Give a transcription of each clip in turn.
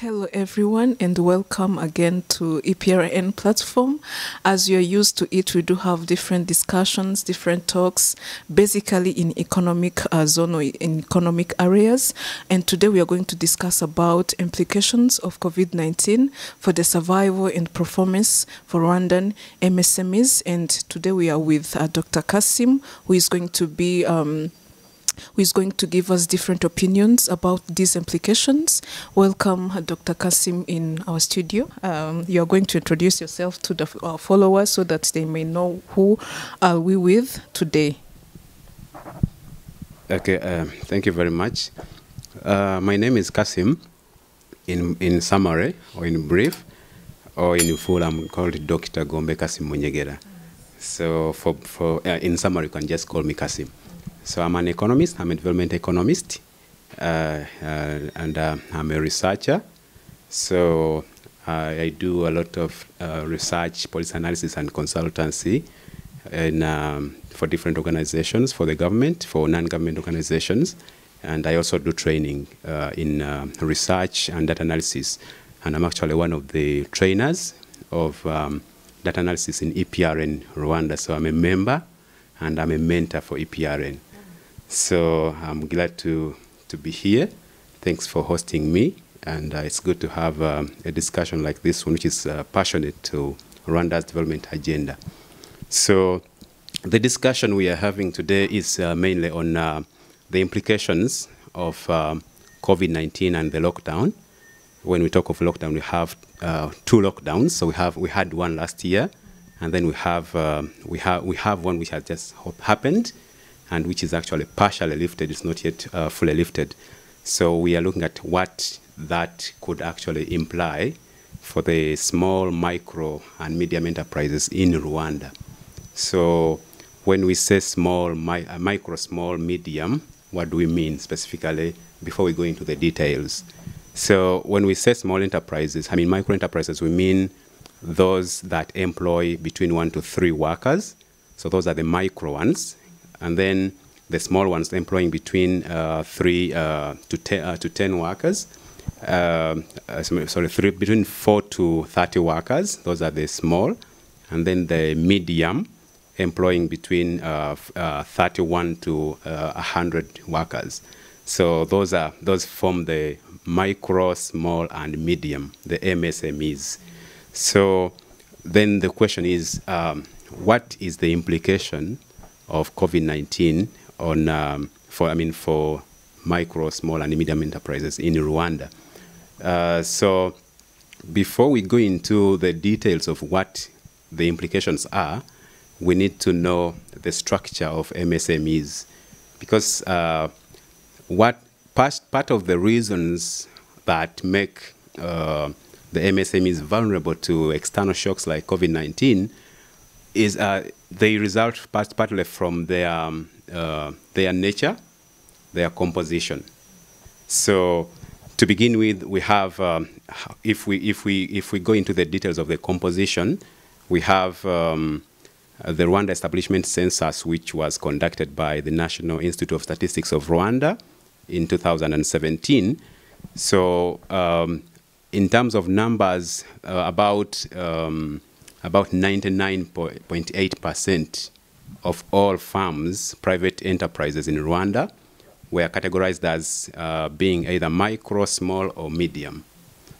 Hello everyone and welcome again to EPRN platform. As you're used to it, we do have different discussions, different talks, basically in economic zone or in economic areas. And today we are going to discuss about implications of COVID-19 for the survival and performance for Rwandan MSMEs. And today we are with Dr. Kasim, who is going to be give us different opinions about these implications. Welcome, Dr. Kasim, in our studio. You are going to introduce yourself to the followers so that they may know who are we with today. Okay, thank you very much. My name is Kasim. In summary, or in brief, or in full, I'm called Dr. Ggombe Kasim Munyegera. So in summary, you can just call me Kasim. So I'm an economist, I'm a development economist, and I'm a researcher. So I do a lot of research, policy analysis, and consultancy for different organizations, for the government, for non-government organizations. And I also do training in research and data analysis. And I'm actually one of the trainers of data analysis in EPRN Rwanda. So I'm a member and I'm a mentor for EPRN. So I'm glad to be here. Thanks for hosting me. And it's good to have a discussion like this one, which is passionate to Rwanda's development agenda. So the discussion we are having today is mainly on the implications of COVID-19 and the lockdown. When we talk of lockdown, we have two lockdowns. So we had one last year, and then we have one which has just happened, and which is actually partially lifted. It's not yet fully lifted. So we are looking at what that could actually imply for the small, micro, and medium enterprises in Rwanda. So when we say small, micro, small, medium, what do we mean specifically before we go into the details? So when we say small enterprises, I mean micro enterprises, we mean those that employ between 1 to 3 workers. So those are the micro ones. And then the small ones employing between 3 to 10 workers. Between 4 to 30 workers. Those are the small. And then the medium employing between 31 to 100 workers. So those form the micro, small, and medium, the MSMEs. So then the question is, what is the implication of COVID-19 on for micro, small, and medium enterprises in Rwanda? So before we go into the details of what the implications are, we need to know the structure of MSMEs, because part of the reasons that make the MSMEs vulnerable to external shocks like COVID-19 is they result partly from their nature, their composition. So to begin with, we have if we go into the details of the composition, we have the Rwanda Establishment Census, which was conducted by the National Institute of Statistics of Rwanda in 2017. So in terms of numbers, about 99.8% of all farms, private enterprises in Rwanda, were categorized as being either micro, small, or medium.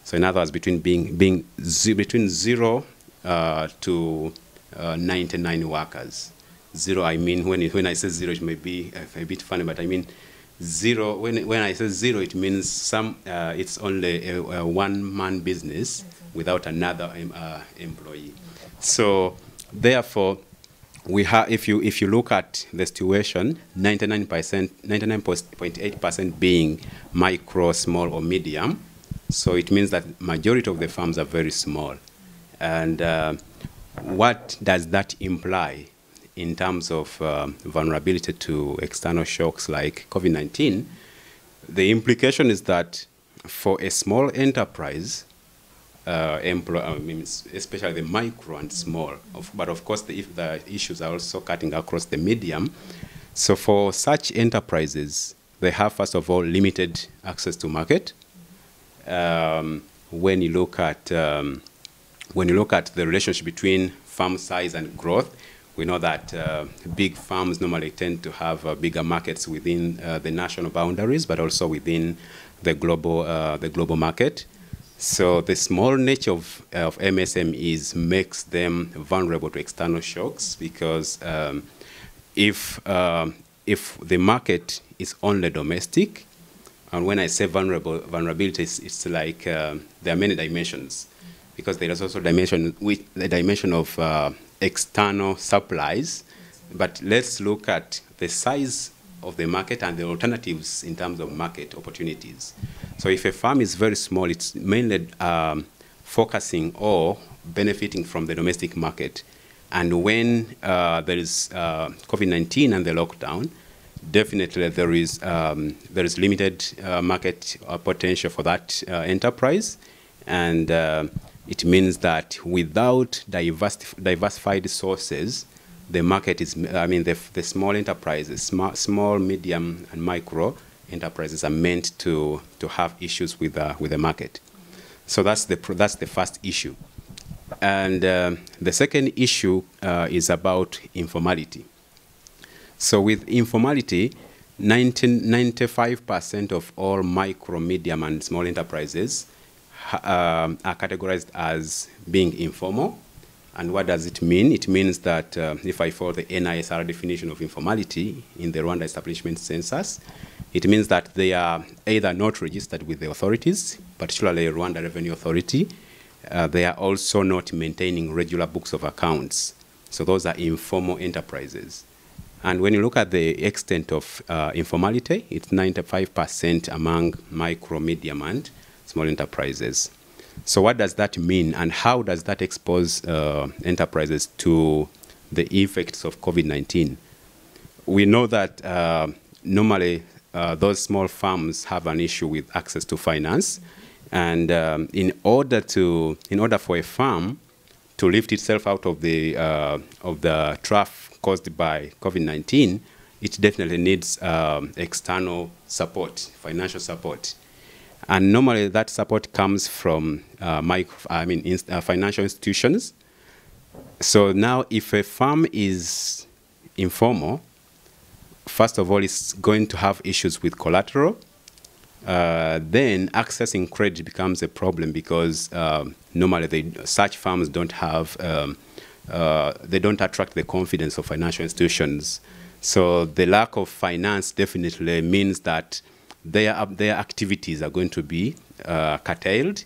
So in other words, between 0 to 99 workers. 0, I mean, when I say 0, it may be a bit funny, but I mean 0. When I say 0, it means it's only a one-man business without another employee. So therefore, we have, if you look at the situation, 99.8% being micro, small, or medium. So it means that majority of the farms are very small. And what does that imply in terms of vulnerability to external shocks like COVID-19? The implication is that for a small enterprise, especially the micro and small, but of course the issues are also cutting across the medium. So for such enterprises, they have, first of all, limited access to market. when you look at the relationship between farm size and growth, we know that big farms normally tend to have bigger markets within the national boundaries, but also within the global market. So the small nature of MSMEs makes them vulnerable to external shocks, because if the market is only domestic, and when I say vulnerability, it's like there are many dimensions, because there is also the dimension of external supplies. But let's look at the size of the market and the alternatives in terms of market opportunities. So if a farm is very small, it's mainly focusing or benefiting from the domestic market. And when there is COVID-19 and the lockdown, definitely there is limited market potential for that enterprise. And it means that without diversified sources, the market is, the small enterprises, small, medium, and micro enterprises are meant to have issues with the market. So that's the first issue. And the second issue is about informality. So with informality, 95% of all micro, medium, and small enterprises are categorized as being informal. And what does it mean? It means that if I follow the NISR definition of informality in the Rwanda Establishment Census, it means that they are either not registered with the authorities, particularly Rwanda Revenue Authority. They are also not maintaining regular books of accounts. So those are informal enterprises. And when you look at the extent of informality, it's 95% among micro, medium, and small enterprises. So what does that mean, and how does that expose enterprises to the effects of COVID-19? We know that normally those small farms have an issue with access to finance, and in order for a farm to lift itself out of the trough caused by COVID-19, it definitely needs external support, financial support. And normally that support comes from financial institutions. So now if a farm is informal, first of all, it's going to have issues with collateral. Then accessing credit becomes a problem, because normally such farms don't have, they don't attract the confidence of financial institutions. So the lack of finance definitely means that their activities are going to be curtailed.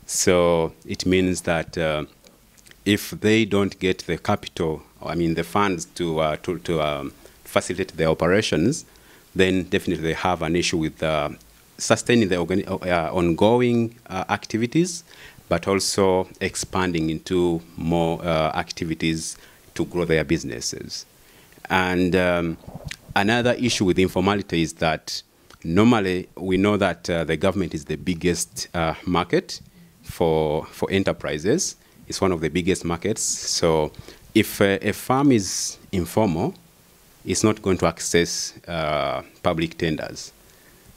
So it means that if they don't get the capital, the funds to facilitate their operations, then definitely they have an issue with sustaining the ongoing activities, but also expanding into more activities to grow their businesses. And another issue with informality is that normally we know that the government is the biggest market for enterprises. It's one of the biggest markets. So if a farm is informal, it's not going to access public tenders.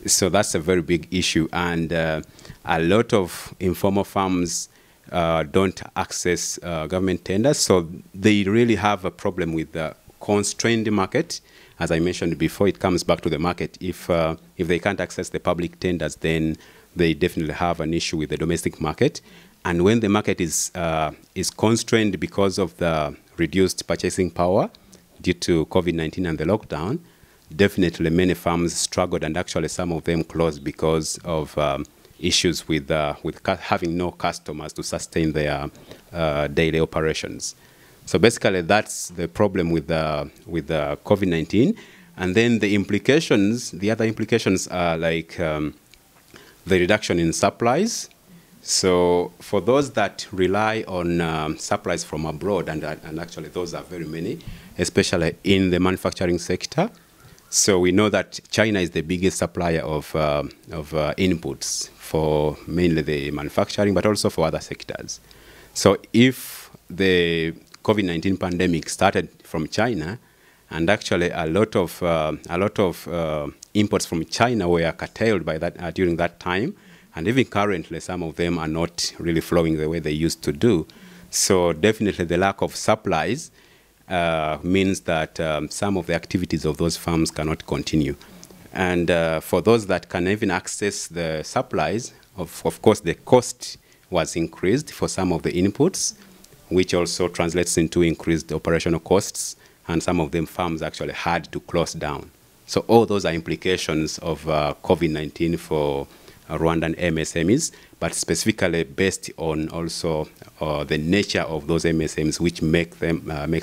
So that's a very big issue. And a lot of informal farms don't access government tenders. So they really have a problem with the constrained market. As I mentioned before, it comes back to the market. If they can't access the public tenders, then they definitely have an issue with the domestic market. And when the market is constrained because of the reduced purchasing power due to COVID-19 and the lockdown, definitely many farms struggled, and actually some of them closed because of issues with having no customers to sustain their daily operations. So basically, that's the problem with COVID-19. And then the other implications are like the reduction in supplies. So for those that rely on supplies from abroad, and actually those are very many, especially in the manufacturing sector. So we know that China is the biggest supplier of inputs for mainly the manufacturing, but also for other sectors. So if the COVID-19 pandemic started from China, and actually a lot of imports from China were curtailed by that during that time, And even currently, some of them are not really flowing the way they used to do. So definitely the lack of supplies means that some of the activities of those farms cannot continue. And for those that can even access the supplies, of course, the cost was increased for some of the inputs, which also translates into increased operational costs, and some of them farms actually had to close down. So all those are implications of COVID-19 for Rwandan MSMEs, but specifically based on also the nature of those MSMEs, which makes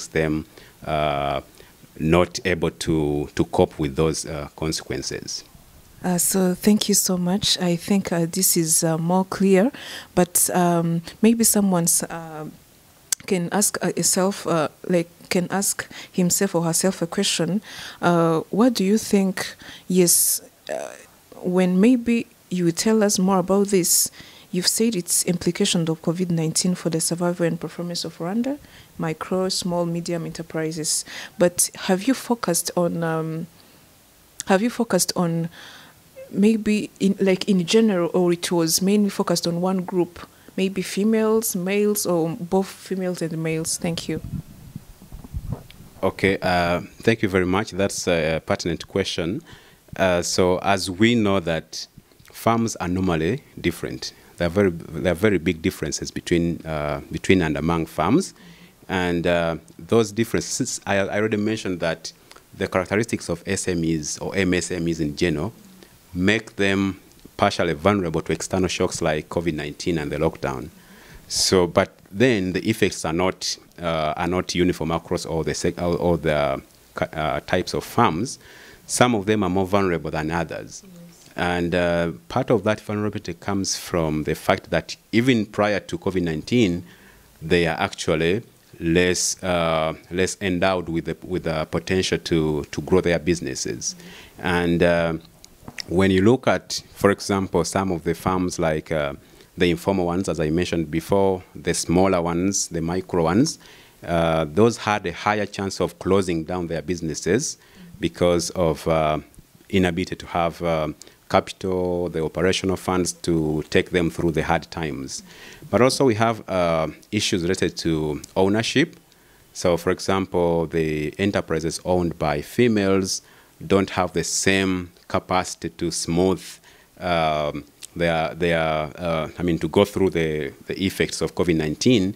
them not able to cope with those consequences. So thank you so much. I think this is more clear, but maybe someone can ask can ask himself or herself a question. What do you think? Yes, when maybe you will tell us more about this. You've said its implication of COVID-19 for the survival and performance of Rwanda, micro, small, medium enterprises. But have you focused on maybe in general, or it was mainly focused on one group, maybe females, males, or both females and males? Thank you. Okay, thank you very much. That's a pertinent question. So as we know that farms are normally different. There are very big differences between and among farms, and those differences, I already mentioned that the characteristics of SMEs or MSMEs in general make them partially vulnerable to external shocks like COVID-19 and the lockdown. So, but then the effects are not uniform across all the types of farms. Some of them are more vulnerable than others. And part of that vulnerability comes from the fact that even prior to COVID-19, they are actually less endowed with the potential to grow their businesses. And when you look at, for example, some of the farms like the informal ones, as I mentioned before, the smaller ones, the micro ones, those had a higher chance of closing down their businesses because of inability to have capital, the operational funds to take them through the hard times. But also we have issues related to ownership. So for example, the enterprises owned by females don't have the same capacity to smooth to go through the effects of COVID-19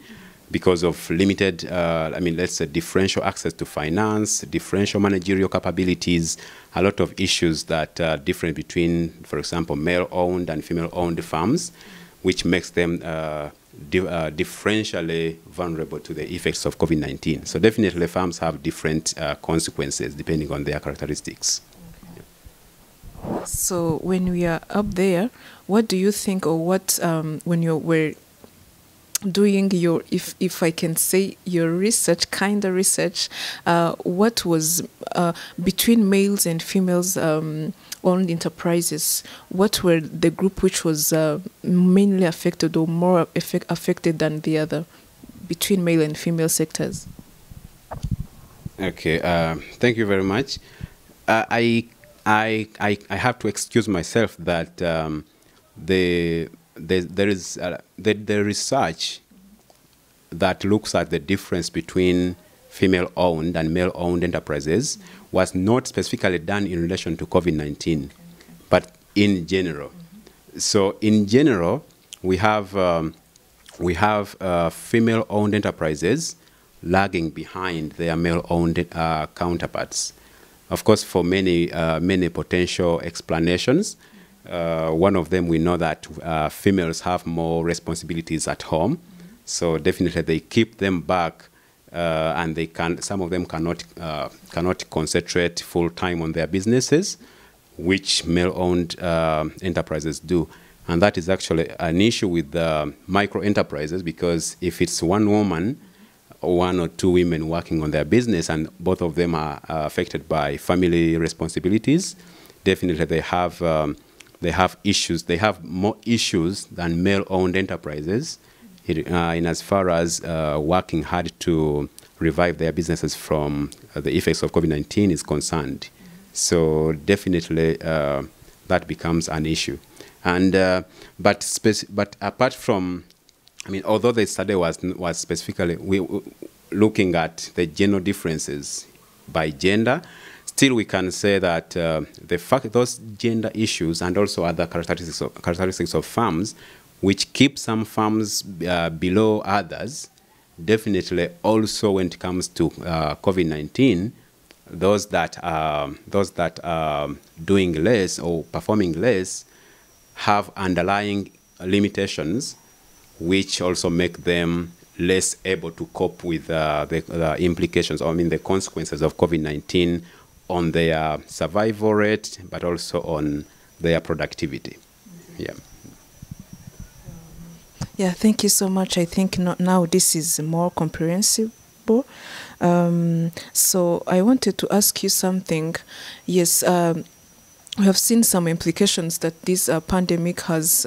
because of limited, let's say differential access to finance, differential managerial capabilities, a lot of issues that are different between, for example, male-owned and female-owned farms, which makes them differentially vulnerable to the effects of COVID-19. So definitely farms have different consequences depending on their characteristics. Okay. So when we are up there, what do you think, or what, when you were doing your, if I can say, your research, kind of research, what was between males and females owned enterprises, what were the group which was mainly affected or more affected than the other between male and female sectors? Okay, thank you very much. I have to excuse myself that the research that looks at the difference between female-owned and male-owned enterprises was not specifically done in relation to COVID-19, but in general. So in general, we have female-owned enterprises lagging behind their male-owned counterparts. Of course, for many potential explanations. One of them, we know that females have more responsibilities at home, so definitely they keep them back, and some of them cannot concentrate full time on their businesses, which male-owned enterprises do. And that is actually an issue with micro enterprises, because if it's one woman, one or two women working on their business, and both of them are affected by family responsibilities, definitely they have issues. They have more issues than male-owned enterprises in as far as working hard to revive their businesses from the effects of COVID-19 is concerned. So definitely that becomes an issue. And but apart from, I mean, although the study was specifically looking at the general differences by gender, still we can say that the fact those gender issues and also other characteristics of farms, which keep some farms below others, definitely also when it comes to COVID-19, those that are doing less or performing less have underlying limitations, which also make them less able to cope with the implications, or I mean the consequences of COVID-19 on their survival rate, but also on their productivity. Yeah. Yeah, thank you so much. I think now this is more comprehensive. So I wanted to ask you something. Yes, we have seen some implications that this pandemic has,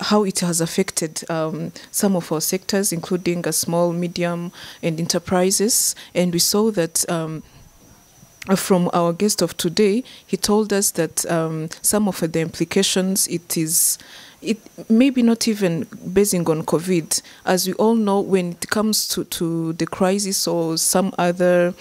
how it has affected some of our sectors, including small, medium, and enterprises. And we saw that from our guest of today, he told us that some of the implications, it maybe not even basing on COVID. As we all know, when it comes to the crisis or some other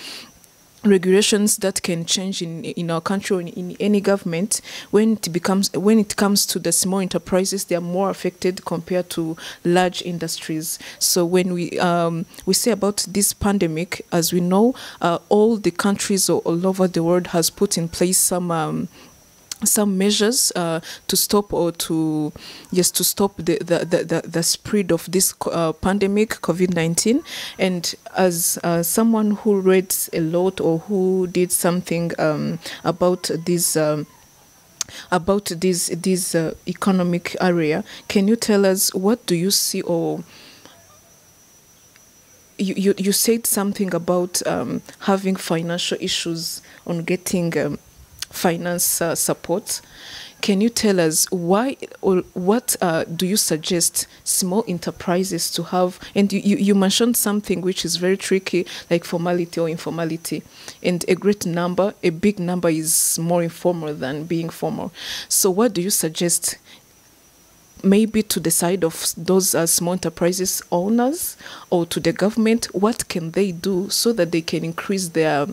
regulations that can change in our country or in any government, when it comes to the small enterprises, they are more affected compared to large industries. So when we say about this pandemic, as we know, all the countries all over the world has put in place some measures to stop or to stop the spread of this pandemic, COVID-19. And as someone who read a lot or who did something about this economic area, can you tell us what do you see? Or you said something about having financial issues on getting finance support. Can you tell us why or what do you suggest small enterprises to have? And you mentioned something which is very tricky, like formality or informality. And a big number is more informal than being formal. So what do you suggest, maybe to the side of those small enterprises owners or to the government? What can they do so that they can increase their,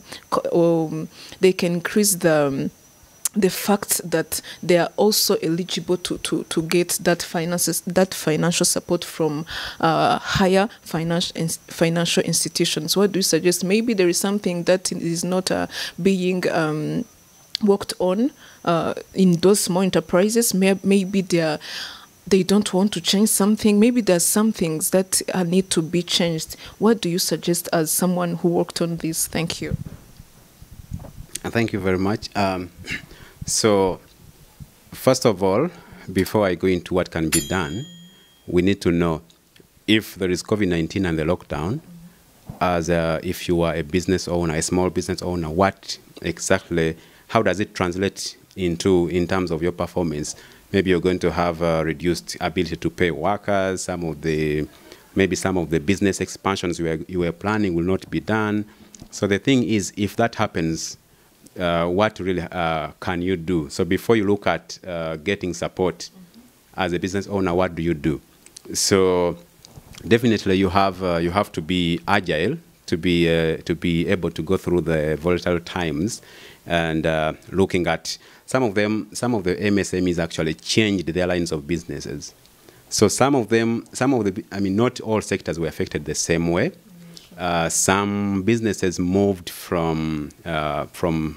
the fact that they are also eligible to get that financial support from higher financial institutions? What do you suggest? Maybe there is something that is not being worked on in those small enterprises. Maybe they don't want to change something. Maybe there's some things that need to be changed. What do you suggest as someone who worked on this? Thank you. Thank you very much. So, first of all, before I go into what can be done, we need to know if there is COVID-19 and the lockdown, as if you are a business owner, a small business owner, what exactly, how does it translate into in terms of your performance? Maybe you're going to have a reduced ability to pay workers. Maybe some of the business expansions you were planning will not be done. So the thing is, if that happens, what really can you do? So before you look at getting support as a business owner, what do you do? So definitely you have to be agile to be able to go through the volatile times, and looking at some of the MSMEs actually changed their lines of businesses. So I mean, not all sectors were affected the same way. Some businesses moved from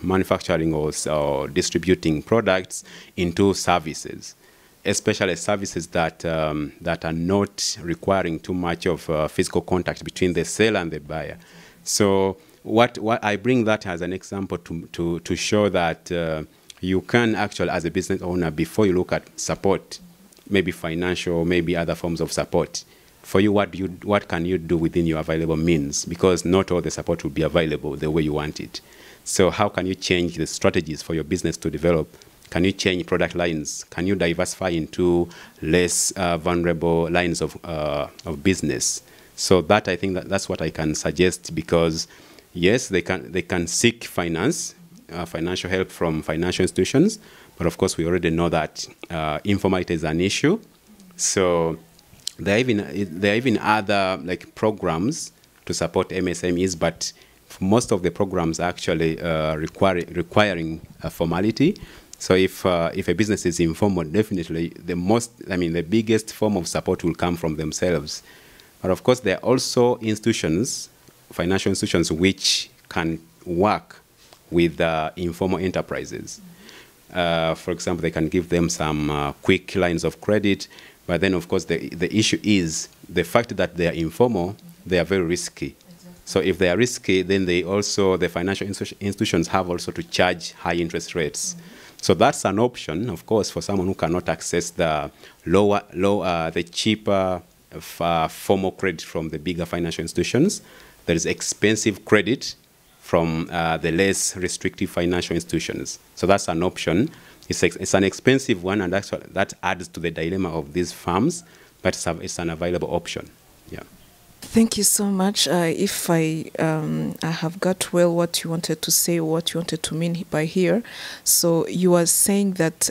manufacturing or distributing products into services, especially services that are not requiring too much of physical contact between the seller and the buyer. So what I bring that as an example to show that you can actually, as a business owner, before you look at support, maybe financial, maybe other forms of support, for you, what can you do within your available means? Because not all the support will be available the way you want it. So how can you change the strategies for your business to develop? Can you change product lines? Can you diversify into less vulnerable lines of business? So that, I think that's what I can suggest, because yes, they can seek financial help from financial institutions, But of course, we already know that informality is an issue. So there are even other like programs to support MSMEs, but most of the programs are actually requiring formality. So if a business is informal, definitely the biggest form of support will come from themselves. But of course, there are also institutions, financial institutions, which can work with informal enterprises. For example, they can give them some quick lines of credit. But then, of course, the issue is the fact that they are informal, they are very risky. Exactly. So if they are risky, then the financial institutions have also to charge high interest rates. Mm-hmm. So that's an option, of course, for someone who cannot access the the cheaper formal credit from the bigger financial institutions. There is expensive credit from the less restrictive financial institutions. So that's an option. It's an expensive one, and that adds to the dilemma of these firms, but it's an available option. Yeah. Thank you so much. If I have got well what you wanted to say, what you wanted to mean by here. So you are saying that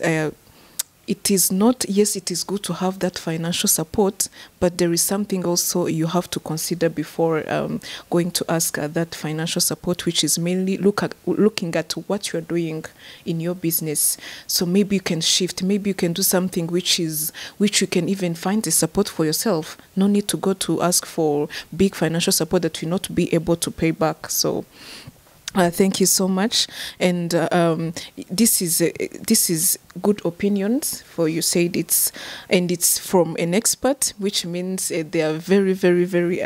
it is not, yes, it is good to have that financial support, but there is something also you have to consider before going to ask that financial support, which is mainly looking at what you're doing in your business. So maybe you can shift, maybe you can do something which you can even find the support for yourself. No need to go to ask for big financial support that you'll not be able to pay back. So thank you so much, and this is good opinions for you. Said it's from an expert, which means they are very, very, very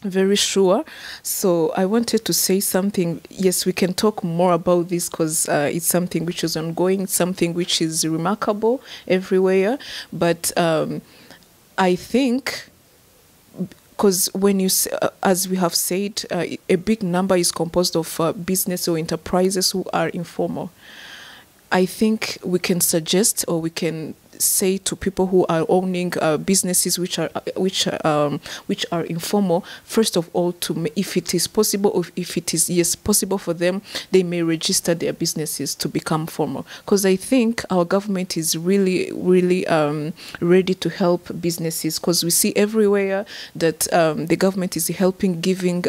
very sure. So I wanted to say something. Yes, we can talk more about this because it's something which is ongoing, something which is remarkable everywhere. But I think, because when you, as we have said, a big number is composed of business or enterprises who are informal. I think we can suggest, or we can say to people who are owning businesses which are informal, first of all, if it is possible, or if it is possible for them, they may register their businesses to become formal. Because I think our government is really ready to help businesses, because we see everywhere that the government is helping, giving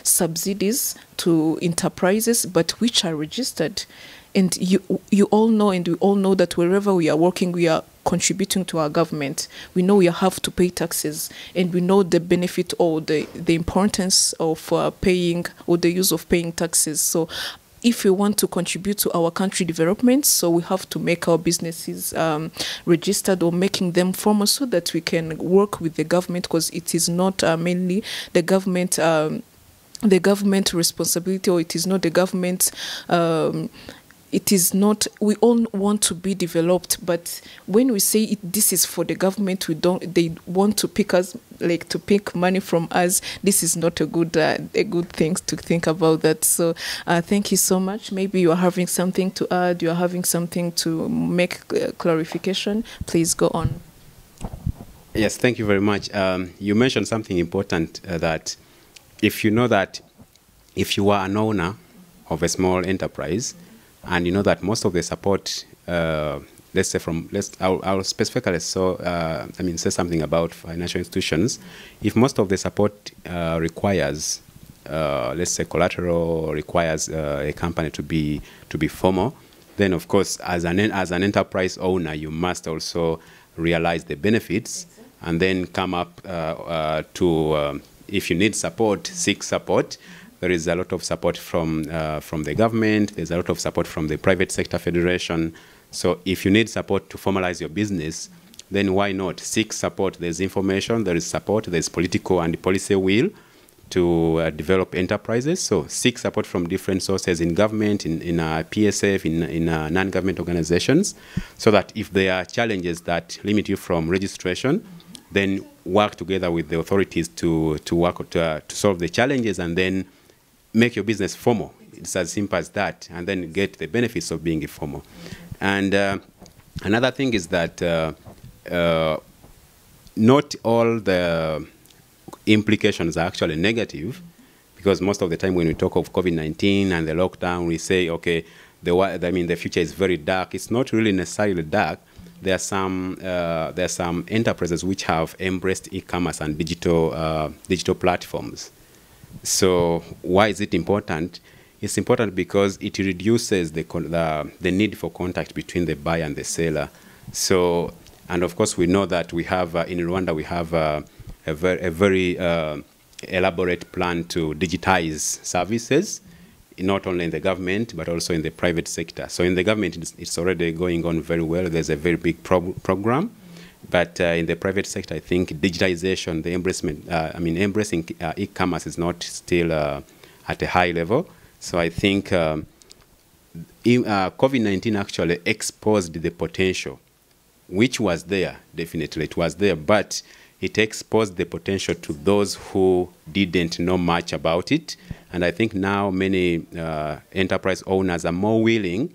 subsidies to enterprises, but which are registered. And you all know, and we all know that wherever we are working, we are contributing to our government. We know we have to pay taxes, and we know the benefit or the importance of paying, or the use of paying taxes. So if we want to contribute to our country development, so we have to make our businesses registered, or making them formal, so that we can work with the government, because it is not mainly the government responsibility, or it is not the government. It is not, we all want to be developed, but when we say this is for the government, they want to pick us, like to pick money from us. This is not a good thing to think about that. So thank you so much. Maybe you are having something to add, you are having something to make clarification. Please go on. Yes, thank you very much. You mentioned something important, that if you know that if you are an owner of a small enterprise, and you know that most of the support, let's say I'll specifically say something about financial institutions. If most of the support requires, let's say, collateral, requires a company to be formal, then of course, as an enterprise owner, you must also realize the benefits, and then come up to, if you need support, seek support. There is a lot of support from the government. There's a lot of support from the private sector federation. So if you need support to formalize your business, then why not seek support? There's information, there is support, there's political and policy will to develop enterprises. So seek support from different sources in government, in PSF, in non-government organizations, so that if there are challenges that limit you from registration, then work together with the authorities to solve the challenges, and then make your business formal. It's as simple as that, and then get the benefits of being informal. And another thing is that not all the implications are actually negative, because most of the time when we talk of COVID-19 and the lockdown, we say, okay, the future is very dark. It's not really necessarily dark. There are some enterprises which have embraced e-commerce and digital platforms. So why is it important? It's important because it reduces the need for contact between the buyer and the seller. So, and of course, we know that we have in Rwanda we have a very elaborate plan to digitize services, not only in the government, but also in the private sector. So in the government, it's already going on very well. There's a very big program. But in the private sector, I think digitization, embracing e-commerce is not still at a high level. So I think COVID-19 actually exposed the potential, which was there, definitely. It was there, but it exposed the potential to those who didn't know much about it. And I think now many enterprise owners are more willing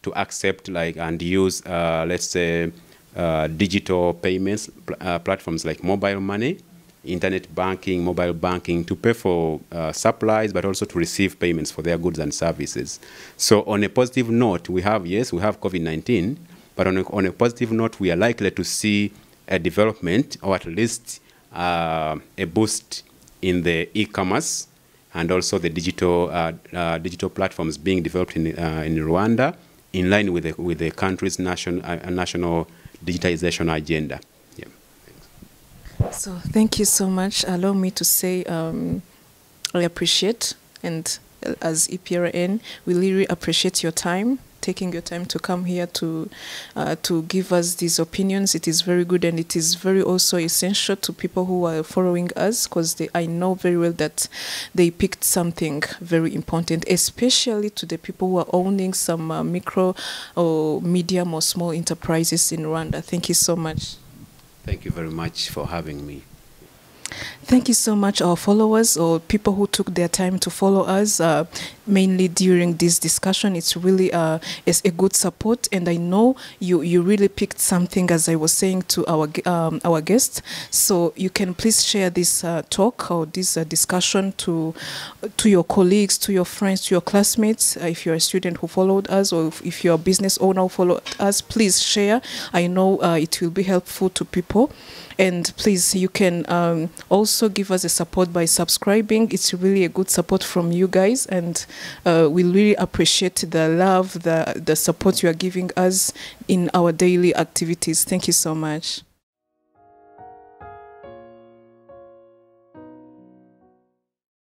to accept and use, let's say, digital payments platforms like mobile money, internet banking, mobile banking, to pay for supplies, but also to receive payments for their goods and services. So on a positive note, we have COVID-19, but on a positive note, we are likely to see a development, or at least a boost in the e-commerce and also the digital platforms being developed in Rwanda, in line with the country's national digitization agenda. Yeah. So thank you so much. Allow me to say I appreciate, and as EPRN, we really appreciate your time, taking your time to come here to give us these opinions. It is very good, and it is very also essential to people who are following us, because I know very well that they picked something very important, especially to the people who are owning some micro or medium or small enterprises in Rwanda. Thank you so much. Thank you very much for having me. Thank you so much, our followers or people who took their time to follow us, mainly during this discussion. It's really it's a good support, and I know you really picked something, as I was saying to our guest. So you can please share this talk or this discussion to your colleagues, to your friends, to your classmates. If you're a student who followed us, or if you're a business owner who followed us, please share. I know it will be helpful to people. And please, you can also give us a support by subscribing. It's really a good support from you guys, and we really appreciate the love, the support you are giving us in our daily activities. Thank you so much.